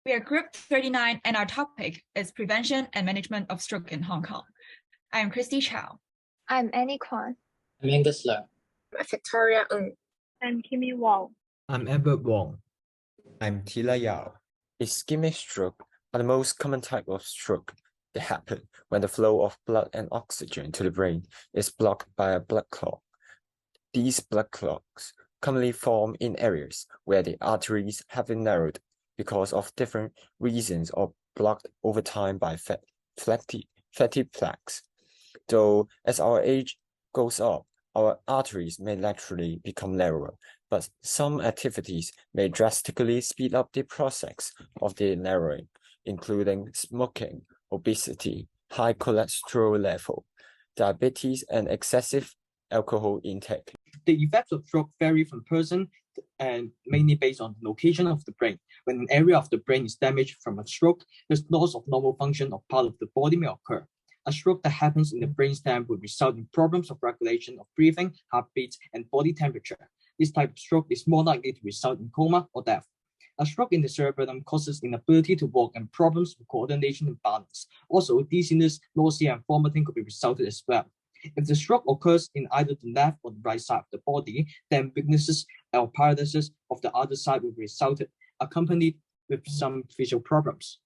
We are Group 39 and our topic is Prevention and Management of Stroke in Hong Kong. I am Christy Chow. I'm Annie Kwan. I'm Angus Leung. I'm Victoria Ng. I'm Kimmy Wong. I'm Edward Wong. I'm Tila Yao. Ischemic stroke are the most common type of stroke. They happen when the flow of blood and oxygen to the brain is blocked by a blood clot. These blood clots commonly form in areas where the arteries have been narrowed because of different reasons or blocked over time by fatty plaques. Though as our age goes up, our arteries may naturally become narrower, but some activities may drastically speed up the process of the narrowing, including smoking, obesity, high cholesterol level, diabetes, and excessive alcohol intake. The effects of stroke vary from person and mainly based on the location of the brain. When an area of the brain is damaged from a stroke, there's loss of normal function of part of the body may occur. A stroke that happens in the brainstem will result in problems of regulation of breathing, heartbeat, and body temperature. This type of stroke is more likely to result in coma or death. A stroke in the cerebellum causes inability to walk and problems with coordination and balance. Also, dizziness, nausea, and vomiting could be resulted as well. If the stroke occurs in either the left or the right side of the body, then weaknesses or paralysis of the other side will be resulted, accompanied with some physical problems.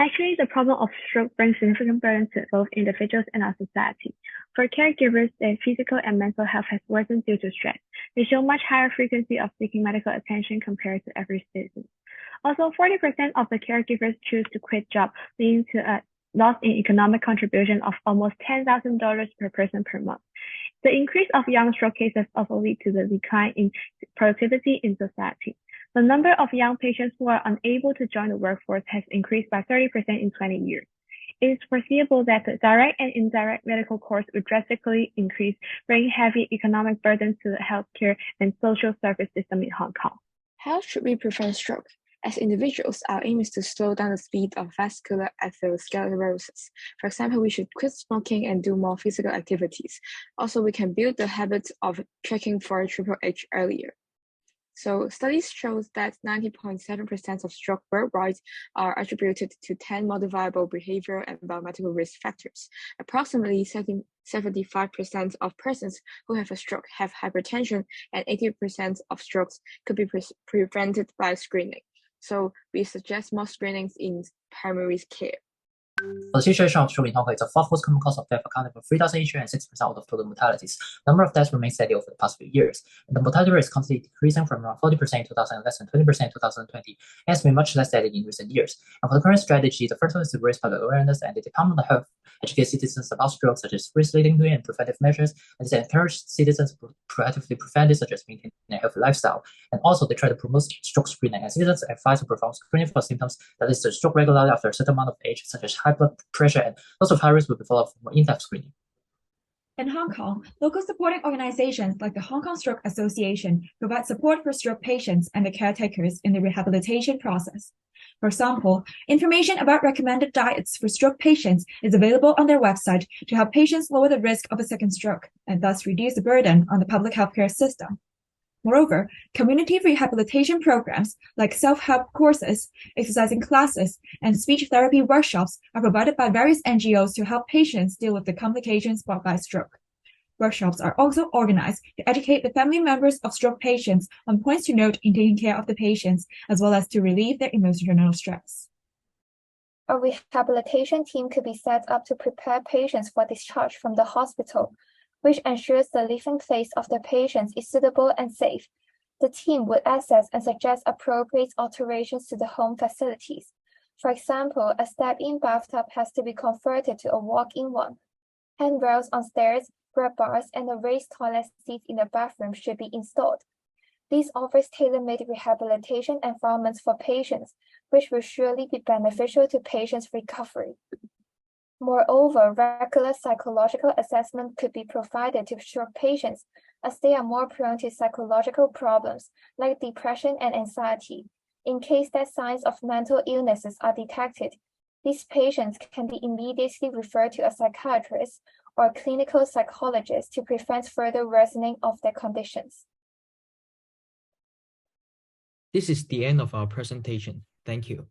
Actually, the problem of stroke brings significant burden to both individuals and our society. For caregivers, their physical and mental health has worsened due to stress. They show much higher frequency of seeking medical attention compared to average citizens. Also, 40% of the caregivers choose to quit job, leading to a loss in economic contribution of almost $10,000 per person per month. The increase of young stroke cases also lead to the decline in productivity in society. The number of young patients who are unable to join the workforce has increased by 30% in 20 years. It is foreseeable that the direct and indirect medical costs will drastically increase, bringing heavy economic burdens to the healthcare and social service system in Hong Kong. How should we prevent stroke? As individuals, our aim is to slow down the speed of vascular atherosclerosis. For example, we should quit smoking and do more physical activities. Also, we can build the habit of checking for Triple H earlier. So studies show that 90.7% of stroke worldwide are attributed to 10 modifiable behavioral and biomedical risk factors. Approximately 75% of persons who have a stroke have hypertension, and 80% of strokes could be prevented by screening. So we suggest more screenings in primary care. For the situation of stroke in Hong Kong, it's the fourth most common cause of death, accounting for 3,806% of total mortalities. Number of deaths remains steady over the past few years, and the mortality rate is constantly decreasing from around 40% in 2000 and less than 20% in 2020, and has been much less steady in recent years. And for the current strategy, the first one is to raise public awareness, and the Department of Health educate citizens about stroke, such as risk leading to and preventive measures, and they encourage citizens to proactively prevent it, such as maintaining a healthy lifestyle. And also, they try to promote stroke screening, and citizens are advised to perform screening for symptoms that is to stroke regularly after a certain amount of age, such as high blood pressure, and those of high risk will be followed for more in-depth screening. In Hong Kong, local supporting organizations like the Hong Kong Stroke Association provide support for stroke patients and the caretakers in the rehabilitation process. For example, information about recommended diets for stroke patients is available on their website to help patients lower the risk of a second stroke and thus reduce the burden on the public healthcare system. Moreover, community rehabilitation programs like self-help courses, exercising classes, and speech therapy workshops are provided by various NGOs to help patients deal with the complications brought by stroke. Workshops are also organized to educate the family members of stroke patients on points to note in taking care of the patients, as well as to relieve their emotional stress. A rehabilitation team could be set up to prepare patients for discharge from the hospital, which ensures the living place of the patients is suitable and safe. The team would assess and suggest appropriate alterations to the home facilities. For example, a step-in bathtub has to be converted to a walk-in one. Handrails on stairs, grab bars, and a raised toilet seat in the bathroom should be installed. This offers tailor-made rehabilitation environments for patients, which will surely be beneficial to patients' recovery. Moreover, regular psychological assessment could be provided to stroke patients, as they are more prone to psychological problems like depression and anxiety. In case that signs of mental illnesses are detected, these patients can be immediately referred to a psychiatrist or clinical psychologist to prevent further worsening of their conditions. This is the end of our presentation. Thank you.